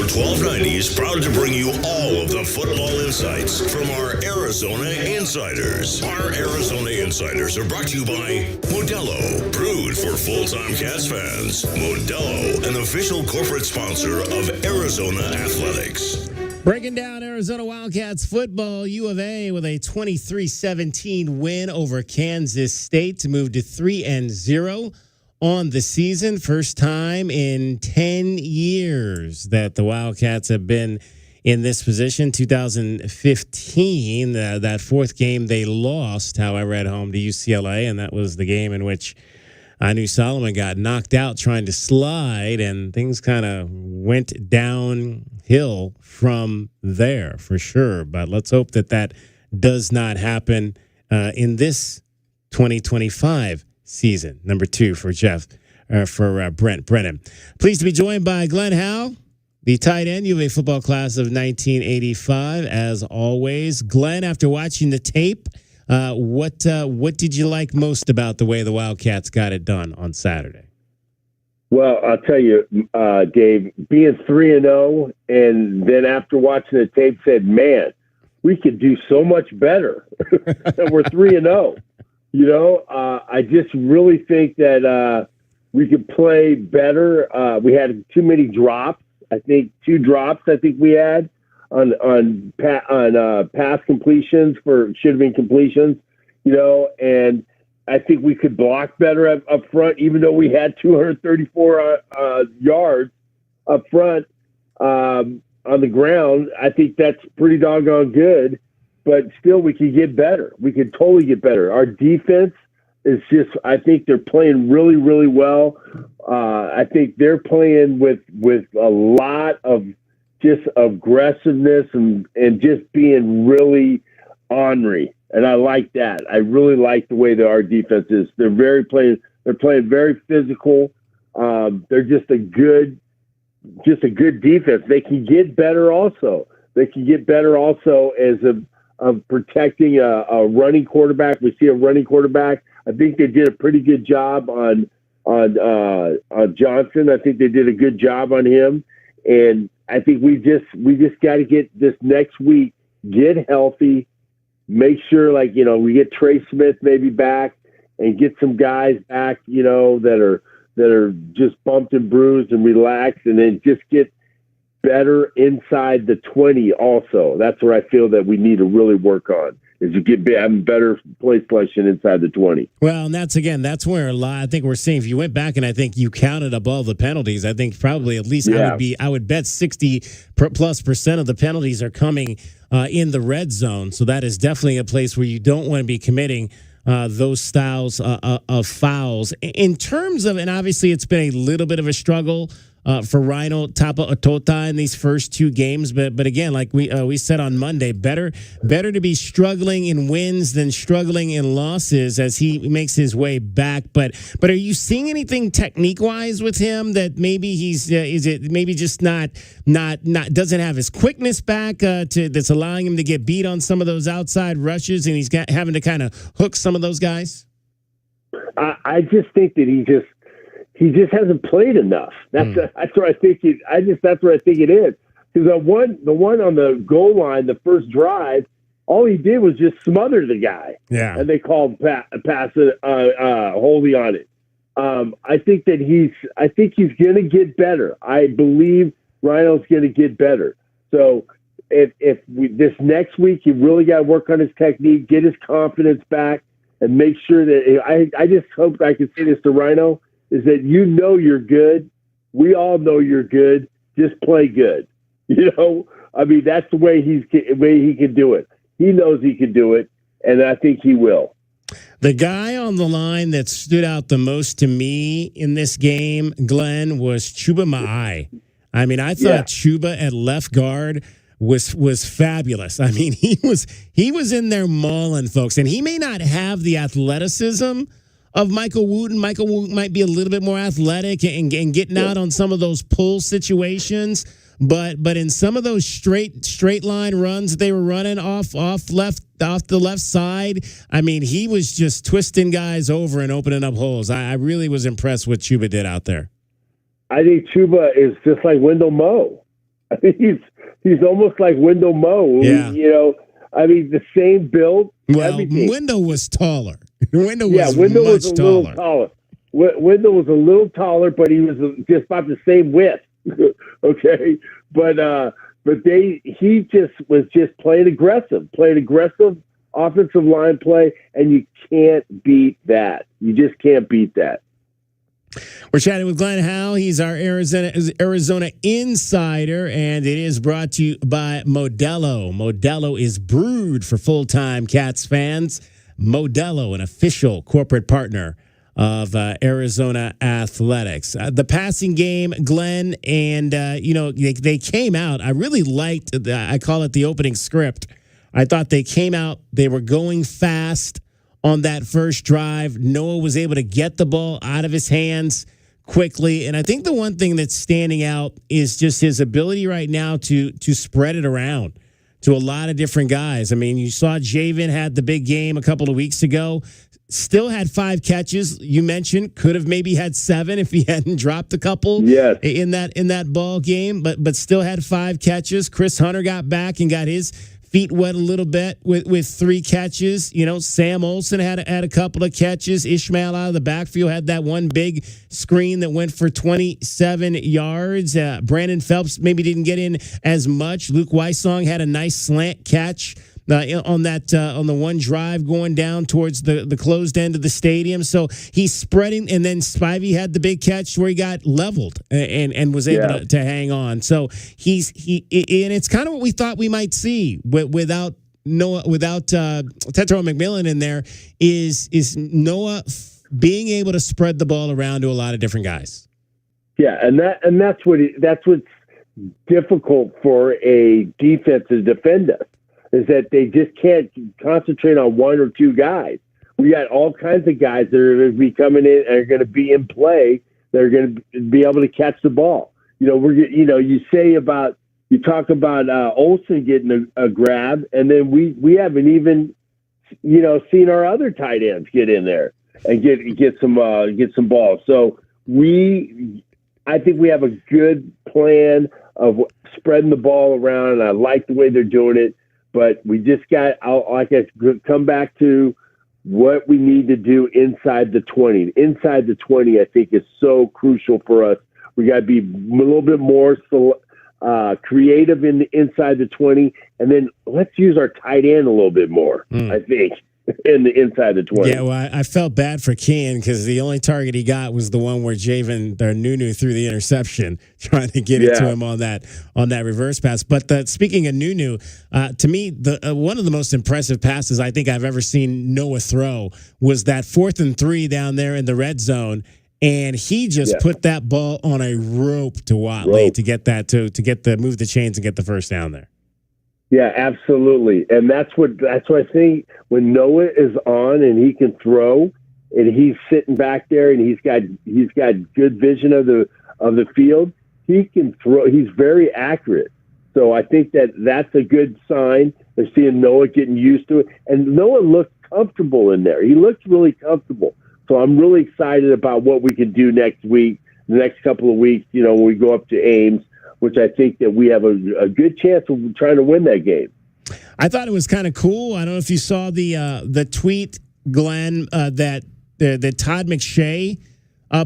1290 is proud to bring you all of the football insights from our Arizona Insiders. Our Arizona Insiders are brought to you by Modelo, brewed for full-time Cats fans. Modelo, an official corporate sponsor of Arizona Athletics. Breaking down Arizona Wildcats football, U of A with a 23-17 win over Kansas State to move to 3-0 on the season. First time in 10 years that the Wildcats have been in this position. 2015, that fourth game they lost, however, at home to UCLA, and that was the game in which I knew Solomon got knocked out trying to slide, and things kind of went downhill from there for sure. But let's hope that that does not happen in this 2025 season. Number 2 for Brent Brennan. Pleased to be joined by Glenn Howell, the tight end, U of A football class of 1985. As always, Glenn, after watching the tape, what did you like most about the way the Wildcats got it done on Saturday? Well, I'll tell you, Dave, being 3-0, and then after watching the tape said, man, we could do so much better. And we're 3-0. You know, I just really think that we could play better. We had too many drops. I think 2 drops we had on pass completions should have been completions, you know, and I think we could block better up front, even though we had 234 yards up front on the ground. I think that's pretty doggone good. But still, we could get better. We could totally get better. Our defense is just, I think they're playing really, really well. I think they're playing with a lot of just aggressiveness and just being really ornery. And I like that. I really like the way that our defense is. They're playing very physical. They're just a good defense. They can get better also. Of protecting a running quarterback. We see a running quarterback. I think they did a pretty good job on Johnson. I think they did a good job on him. And I think we just got to get this next week, get healthy, make sure, like, you know, we get Trey Smith maybe back and get some guys back, you know, that are just bumped and bruised and relaxed, and then just get better inside the 20 also. That's where I feel that we need to really work on, is to get having better play selection inside the 20. Well, and that's where a lot, I think we're seeing, if you went back and I think you counted up all the penalties, I think probably at least I would bet 60+% of the penalties are coming in the red zone. So that is definitely a place where you don't want to be committing those styles of fouls. In terms of, and obviously it's been a little bit of a struggle for Rhino Tota in these first 2 games, but again, like we said on Monday, better to be struggling in wins than struggling in losses as he makes his way back. But are you seeing anything technique wise with him that maybe he's maybe just not doesn't have his quickness back that's allowing him to get beat on some of those outside rushes, and he's having to kind of hook some of those guys? I just think that he just hasn't played enough. That's what I think. That's what I think it is. Because the one on the goal line, the first drive, all he did was just smother the guy. Yeah, and they called pass it, holding on it. I think he's going to get better. I believe Rhino's going to get better. So if this next week, you really got to work on his technique, get his confidence back, and make sure that I just hope I can say this to Rhino, is that you know you're good. We all know you're good. Just play good. You know, I mean, that's the way he can do it. He knows he can do it, and I think he will. The guy on the line that stood out the most to me in this game, Glenn, was Chuba Ma'ai. I mean, I thought Chuba at left guard was fabulous. I mean, he was in there mauling folks, and he may not have the athleticism of Michael Wooten. Michael Wooten might be a little bit more athletic and getting out on some of those pull situations, but in some of those straight line runs that they were running off the left side, I mean, he was just twisting guys over and opening up holes. I really was impressed with what Chuba did out there. I think Chuba is just like Wendell Moe. I mean, he's almost like Wendell Moe. Yeah. I mean, the same build. Well, everything. Wendell was taller. Wendell Wendell was a little taller. Wendell was a little taller, but he was just about the same width. Okay, but he just was playing aggressive offensive line play, and you can't beat that. You just can't beat that. We're chatting with Glenn Howell. He's our Arizona insider, and it is brought to you by Modelo. Modelo is brewed for full-time Cats fans. Modelo, an official corporate partner of Arizona Athletics. The passing game, Glenn, and, they came out. I really liked, I call it the opening script. I thought they came out, they were going fast on that first drive. Noah was able to get the ball out of his hands quickly. And I think the one thing that's standing out is just his ability right now to spread it around to a lot of different guys. I mean, you saw Javen had the big game a couple of weeks ago, still had 5 catches. You mentioned could have maybe had 7 if he hadn't dropped a couple in that ball game, but still had 5 catches. Chris Hunter got back and got his feet wet a little bit with 3 catches. Sam Olsen had a couple of catches. Ishmael out of the backfield had that one big screen that went for 27 yards. Brandon Phelps maybe didn't get in as much. Luke Weissong had a nice slant catch on the one drive going down towards the closed end of the stadium. So he's spreading, and then Spivey had the big catch where he got leveled and was able to hang on. So and it's kind of what we thought we might see without Noah, without Tetro McMillan in there, is Noah being able to spread the ball around to a lot of different guys. Yeah, and that's what's difficult for a defense to defend us. Is that they just can't concentrate on 1 or 2 guys. We got all kinds of guys that are going to be coming in and are going to be in play. They're going to be able to catch the ball. You talk about Olsen getting a grab, and then we haven't even seen our other tight ends get in there and get some balls. So I think we have a good plan of spreading the ball around, and I like the way they're doing it. But we just got, like I come back to what we need to do inside the 20. Inside the 20, I think, is so crucial for us. We got to be a little bit more creative inside the 20, and then let's use our tight end a little bit more, I think, in the inside the 20. Yeah, well, I felt bad for Ken because the only target he got was the one where Javen or Nunu threw the interception, trying to get it to him on that reverse pass. But speaking of Nunu, to me, one of the most impressive passes I think I've ever seen Noah throw was that 4th and 3 down there in the red zone. And he just put that ball on a rope to Watley to get that to move the chains and get the first down there. Yeah, absolutely. And that's what I think when Noah is on and he can throw and he's sitting back there and he's got good vision of the field, he can throw. He's very accurate. So I think that's a good sign of seeing Noah getting used to it. And Noah looked comfortable in there. He looked really comfortable. So I'm really excited about what we can do next week, the next couple of weeks, when we go up to Ames, which I think that we have a good chance of trying to win that game. I thought it was kind of cool. I don't know if you saw the tweet, Glenn, that Todd McShay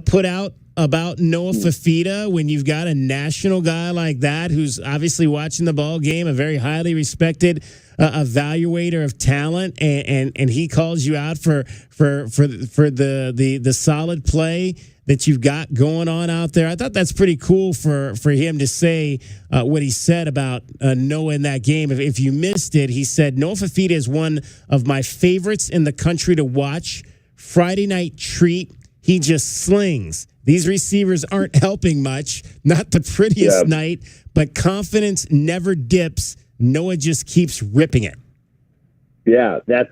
put out about Noah Fafita. When you've got a national guy like that who's obviously watching the ball game, a very highly respected evaluator of talent, and he calls you out for the solid play that you've got going on out there. I thought that's pretty cool for him to say what he said about Noah in that game. If you missed it, he said, Noah Fafita is one of my favorites in the country to watch. Friday night treat. He just slings. These receivers aren't helping much. Not the prettiest night, but confidence never dips. Noah just keeps ripping it. Yeah, that's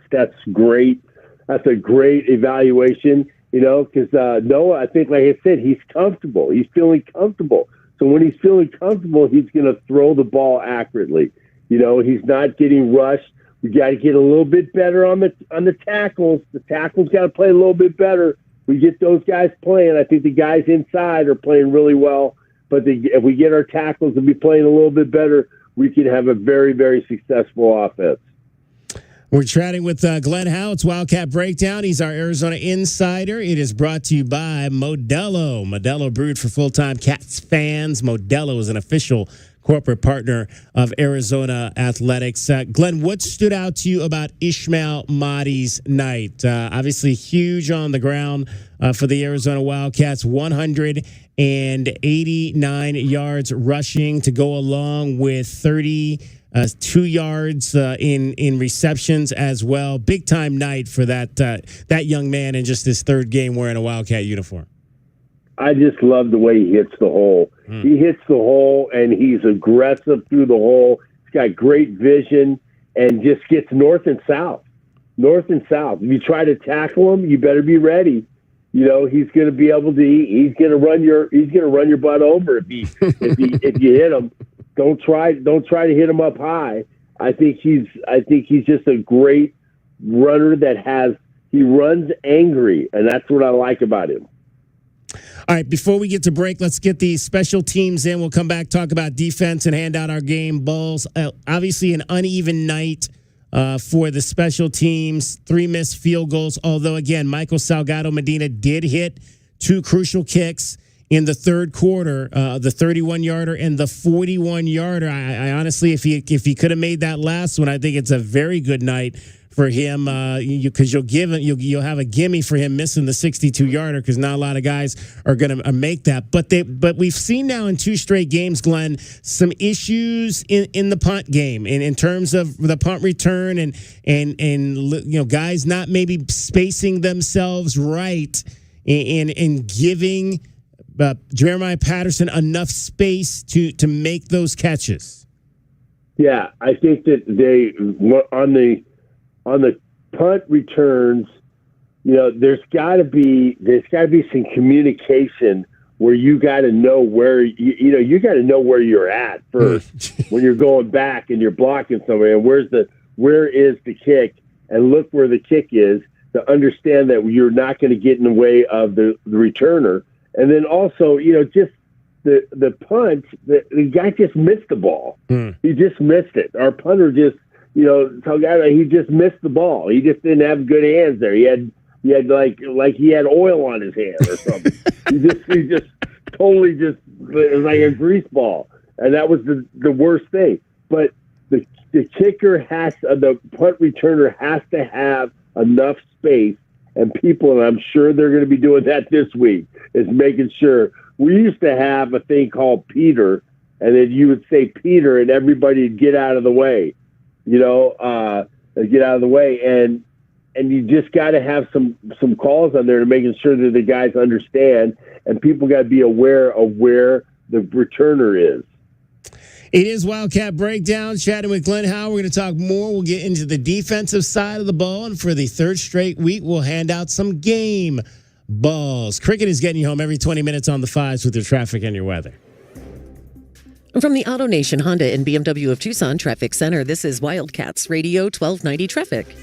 great. That's a great evaluation. Because Noah, I think, like I said, he's comfortable. He's feeling comfortable. So when he's feeling comfortable, he's going to throw the ball accurately. He's not getting rushed. We got to get a little bit better on the tackles. The tackles got to play a little bit better. We get those guys playing. I think the guys inside are playing really well. but if we get our tackles to be playing a little bit better, we can have a very, very successful offense. We're chatting with Glenn Howell. It's Wildcat Breakdown. He's our Arizona insider. It is brought to you by Modelo. Modelo brewed for full-time Cats fans. Modelo is an official corporate partner of Arizona Athletics. Glenn, what stood out to you about Ishmael Mahdi's night? Obviously huge on the ground for the Arizona Wildcats. 189 yards rushing to go along with 2 yards in receptions as well. Big time night for that young man in just his third game wearing a Wildcat uniform. I just love the way he hits the hole. He hits the hole, and he's aggressive through the hole. He's got great vision and just gets north and south. North and south. If you try to tackle him, you better be ready. You know, he's going to be able to. He's going to run your butt over if you hit him. Don't try to hit him up high. I think he's just a great runner he runs angry, and that's what I like about him. All right, before we get to break, let's get the special teams in. We'll come back, talk about defense, and hand out our game balls. Obviously, an uneven night for the special teams. 3 missed field goals, although, again, Michael Salgado Medina did hit 2 crucial kicks in the third quarter, the 31-yarder and the 41-yarder. I honestly, if he could have made that last one, I think it's a very good night for him, because you'll have a gimme for him missing the 62-yarder, because not a lot of guys are going to make that. But we've seen now in 2 straight games, Glenn, some issues in the punt game, in terms of the punt return and guys not maybe spacing themselves right in giving Jeremiah Patterson enough space to make those catches. Yeah, I think that they on the punt returns, there's got to be some communication where you got to know where you got to know where you're at first when you're going back and you're blocking somebody, and where is the kick, and look where the kick is to understand that you're not going to get in the way of the returner. And then also, just the punt, the guy just missed the ball. He just missed it. Our punter just, Salgado, he just missed the ball. He just didn't have good hands there. He had like he had oil on his hand or something. he just totally it was like a grease ball, and that was the worst thing. But the kicker the punt returner has to have enough space. And I'm sure they're going to be doing that this week, is making sure. We used to have a thing called Peter, and then you would say Peter, and everybody would get out of the way, get out of the way. And you just got to have some calls on there to making sure that the guys understand, and people got to be aware of where the returner is. It is Wildcat Breakdown, chatting with Glenn Howell. We're going to talk more. We'll get into the defensive side of the ball, and for the third straight week, we'll hand out some game balls. Cricket is getting you home every 20 minutes on the 5s with your traffic and your weather. From the Auto Nation Honda and BMW of Tucson Traffic Center, this is Wildcats Radio 1290 traffic.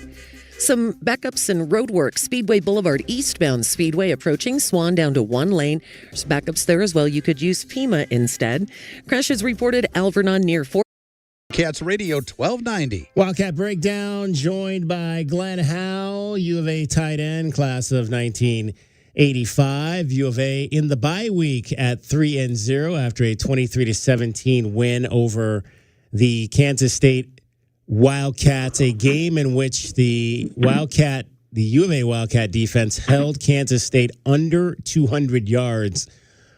Some backups and roadwork. Speedway Boulevard eastbound Speedway approaching Swan down to 1 lane. There's backups there as well. You could use Pima instead. Crashes reported Alvernon near 4. Wildcats Radio 1290. Wildcat Breakdown, joined by Glenn Howell, U of A tight end, class of 1985. U of A in the bye week at 3-0 after a 23-17 win over the Kansas State Wildcats, a game in which the U of A Wildcat defense held Kansas State under 200 yards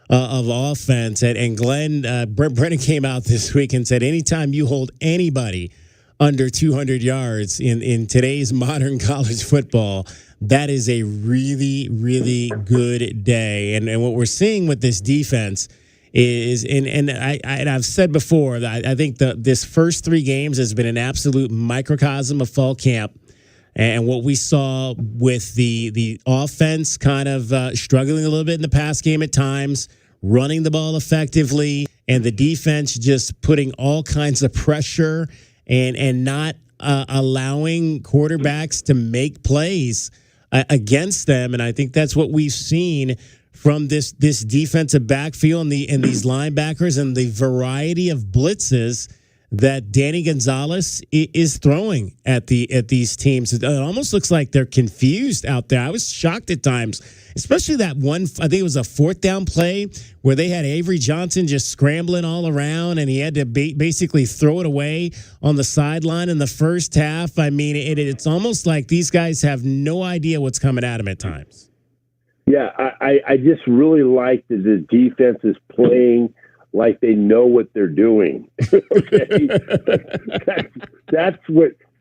of offense. And Glenn, Brennan came out this week and said, anytime you hold anybody under 200 yards in today's modern college football, that is a really, really good day. And what we're seeing with this defense is, and I've said before that I think this first 3 games has been an absolute microcosm of fall camp, and what we saw with the offense kind of struggling a little bit in the pass game at times, running the ball effectively, and the defense just putting all kinds of pressure and not allowing quarterbacks to make plays against them. And I think that's what we've seen from this defensive backfield and these linebackers and the variety of blitzes that Danny Gonzalez is throwing at these teams. It almost looks like they're confused out there. I was shocked at times, especially that one, I think it was a fourth down play where they had Avery Johnson just scrambling all around, and he had to basically throw it away on the sideline in the first half. I mean, it's almost like these guys have no idea what's coming at them at times. Yeah, I just really like that the defense is playing like they know what they're doing. Okay,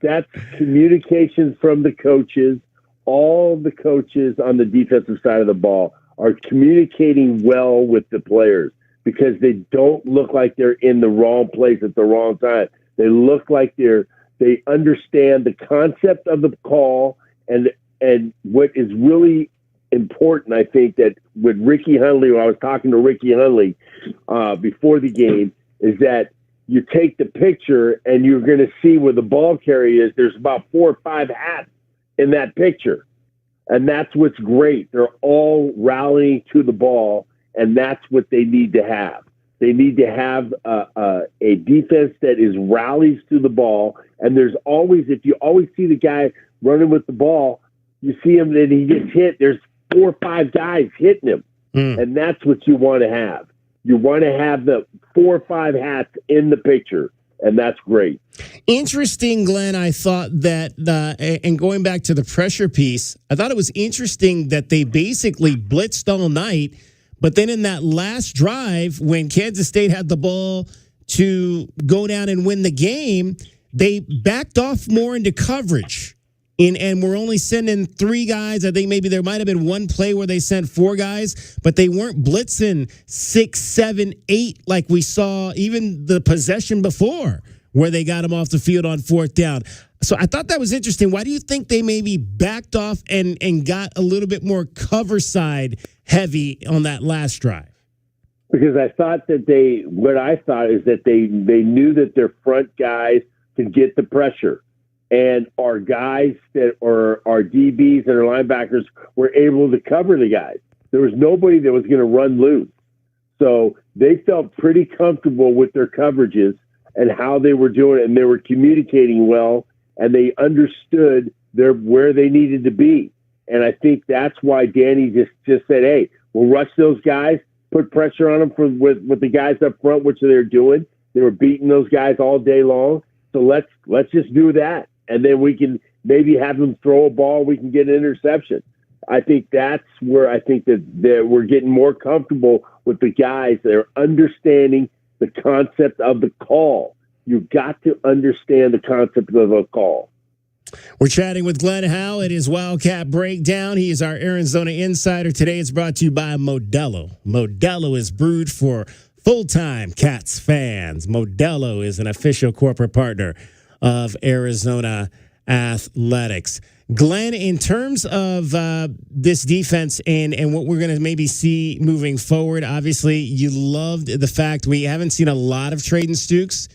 that's communication from the coaches. All the coaches on the defensive side of the ball are communicating well with the players because they don't look like they're in the wrong place at the wrong time. They look like they understand the concept of the call, and what is really important, I think, that with Ricky Hundley, when I was talking to Ricky Hundley before the game, is that you take the picture and you're going to see where the ball carrier is. There's about 4 or 5 hats in that picture. And that's what's great. They're all rallying to the ball, and that's what they need to have. They need to have a defense that is rallies to the ball. And there's always, if you always see the guy running with the ball, you see him and he gets hit. There's 4 or 5 guys hitting him. And that's what you want to have. You want to have the 4 or 5 hats in the picture, and that's great. Interesting, Glenn. I thought that, and going back to the pressure piece, I thought it was interesting that they basically blitzed all night, but then in that last drive, when Kansas State had the ball to go down and win the game, they backed off more into coverage. And we're only sending 3 guys. I think maybe there might have been one play where they sent 4 guys, but they weren't blitzing 6, 7, 8 like we saw even the possession before where they got them off the field on 4th down. So I thought that was interesting. Why do you think they maybe backed off and got a little bit more cover side heavy on that last drive? Because I thought that they knew that their front guys could get the pressure. And our guys that are our DBs and our linebackers were able to cover the guys. There was nobody that was going to run loose. So they felt pretty comfortable with their coverages and how they were doing it, and they were communicating well, and they understood where they needed to be. And I think that's why Danny just said, hey, we'll rush those guys, put pressure on them with the guys up front, which they're doing. They were beating those guys all day long. So let's just do that. And then we can maybe have them throw a ball. We can get an interception. I think that's where I think that we're getting more comfortable with the guys that are understanding the concept of the call. You've got to understand the concept of a call. We're chatting with Glenn Howell. It is Wildcat Breakdown. He is our Arizona insider. Today it's brought to you by Modelo. Modelo is brewed for full-time Cats fans. Modelo is an official corporate partner of Arizona Athletics. Glenn, in terms of this defense and what we're going to maybe see moving forward, obviously you loved the fact we haven't seen a lot of Traden Stukes,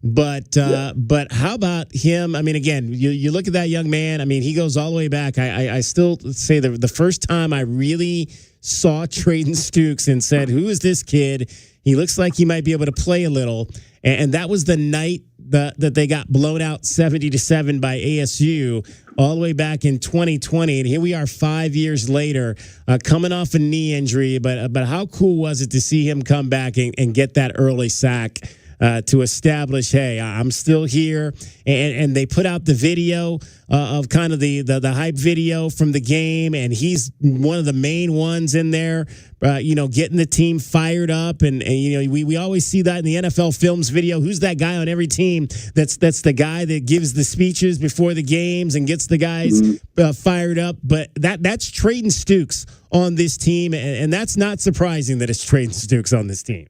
but how about him? I mean, again, you look at that young man. I mean, he goes all the way back. I still say the first time I really saw Traden Stukes and said, who is this kid? He looks like he might be able to play a little. And that was the night that they got blown out 70-7 by ASU all the way back in 2020. And here we are 5 years later, coming off a knee injury. But how cool was it to see him come back and get that early sack to establish, hey, I'm still here. And they put out the video of kind of the hype video from the game, and he's one of the main ones in there, getting the team fired up. And we always see that in the NFL Films video. Who's that guy on every team that's the guy that gives the speeches before the games and gets the guys fired up? But that's Traden Stukes on this team, and that's not surprising that it's Traden Stukes on this team.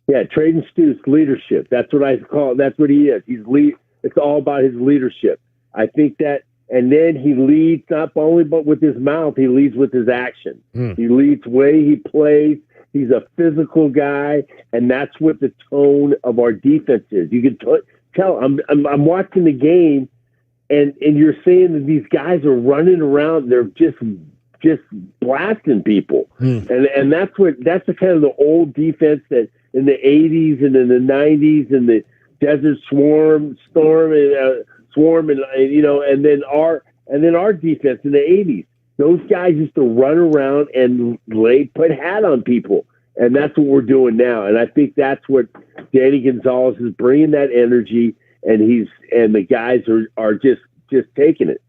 Yeah, Traden Stukes, leadership. That's what I call it. That's what he is. It's all about his leadership. I think that, and then he leads not only but with his mouth, he leads with his action. He leads the way he plays. He's a physical guy, and that's what the tone of our defense is. You can tell. I'm watching the game, and you're seeing that these guys are running around. They're just just blasting people. And that's the kind of the old defense that in the 80s and in the 90s and the Desert Storm and then our defense in the 80s. Those guys used to run around and put hat on people. And that's what we're doing now. And I think that's what Danny Gonzalez is bringing, that energy, and the guys are just taking it.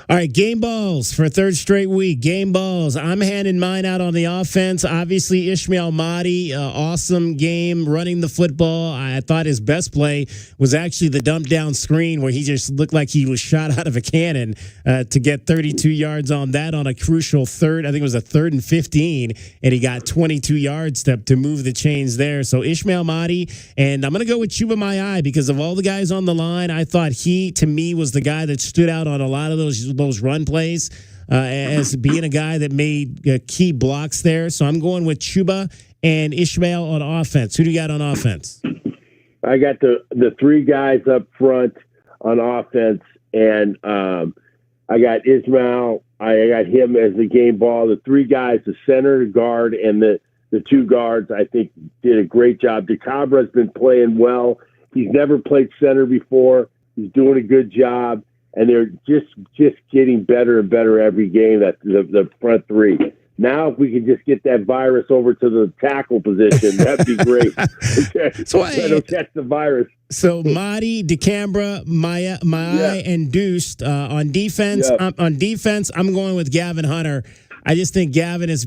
All right, game balls for a third straight week. Game balls. I'm handing mine out on the offense. Obviously, Ishmael Mahdi, awesome game running the football. I thought his best play was actually the dump down screen where he just looked like he was shot out of a cannon to get 32 yards on that on a crucial third. I think it was a 3rd and 15, and he got 22 yards to move the chains there. So Ishmael Mahdi, and I'm going to go with Chuba Maiai because of all the guys on the line. I thought he, to me, was the guy that stood out on a lot of those run plays as being a guy that made key blocks there. So I'm going with Chuba and Ishmael on offense. Who do you got on offense? I got the three guys up front on offense, and I got Ishmael. I got him as the game ball. The three guys, the center, the guard, and the two guards, I think did a great job. DeCabra's been playing well. He's never played center before. He's doing a good job. And they're just getting better and better every game, that the front three. Now, if we can just get that virus over to the tackle position, that'd be great. So don't catch the virus. So Mahdi, DeCambra, Maya, and Deuced on defense. Yeah. On defense, I'm going with Gavin Hunter. I just think Gavin he's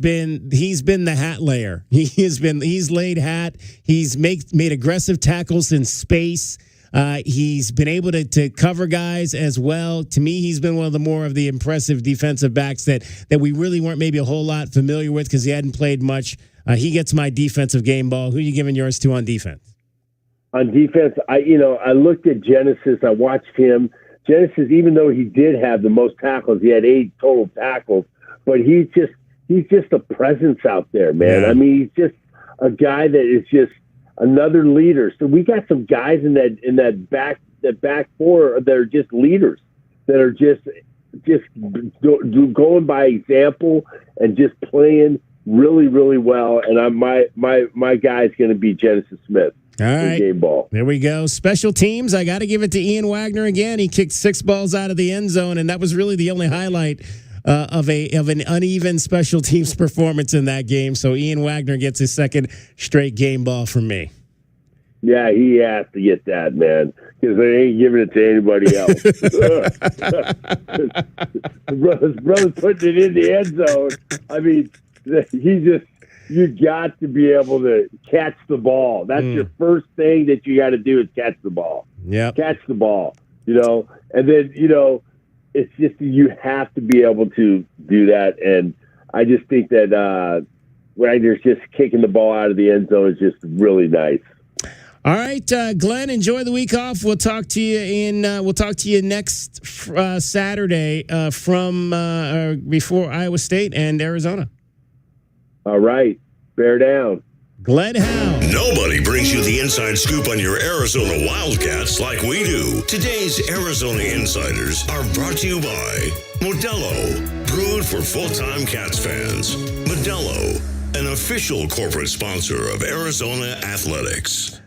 been the hat layer. He's laid hat. He's made aggressive tackles in space. He's been able to cover guys as well. To me, he's been one of the more of the impressive defensive backs that we really weren't maybe a whole lot familiar with because he hadn't played much. He gets my defensive game ball. Who are you giving yours to on defense? On defense, I looked at Genesis. I watched him. Genesis, even though he did have the most tackles, he had 8 total tackles, but he's just a presence out there, man. Yeah. I mean, he's just a guy that is just another leader. So we got some guys in that back four that are just leaders, that are just going by example and just playing really, really well. And my guy's going to be Genesis Smith. All right, game ball. There we go. Special teams. I got to give it to Ian Wagner again. He kicked 6 balls out of the end zone, and that was really the only highlight of an uneven special teams performance in that game. So Ian Wagner gets his second straight game ball from me. Yeah, he has to get that, man, because they ain't giving it to anybody else. His brother's putting it in the end zone. I mean, you got to be able to catch the ball. That's your first thing that you got to do is catch the ball. Yeah, catch the ball. And then it's just you have to be able to do that. And I just think that Wagner's just kicking the ball out of the end zone is just really nice. All right, Glenn, enjoy the week off. We'll talk to you next Saturday from before Iowa State and Arizona. All right, bear down. Glenn Howell. Nobody brings you the inside scoop on your Arizona Wildcats like we do. Today's Arizona Insiders are brought to you by Modelo, brewed for full-time Cats fans. Modelo, an official corporate sponsor of Arizona Athletics.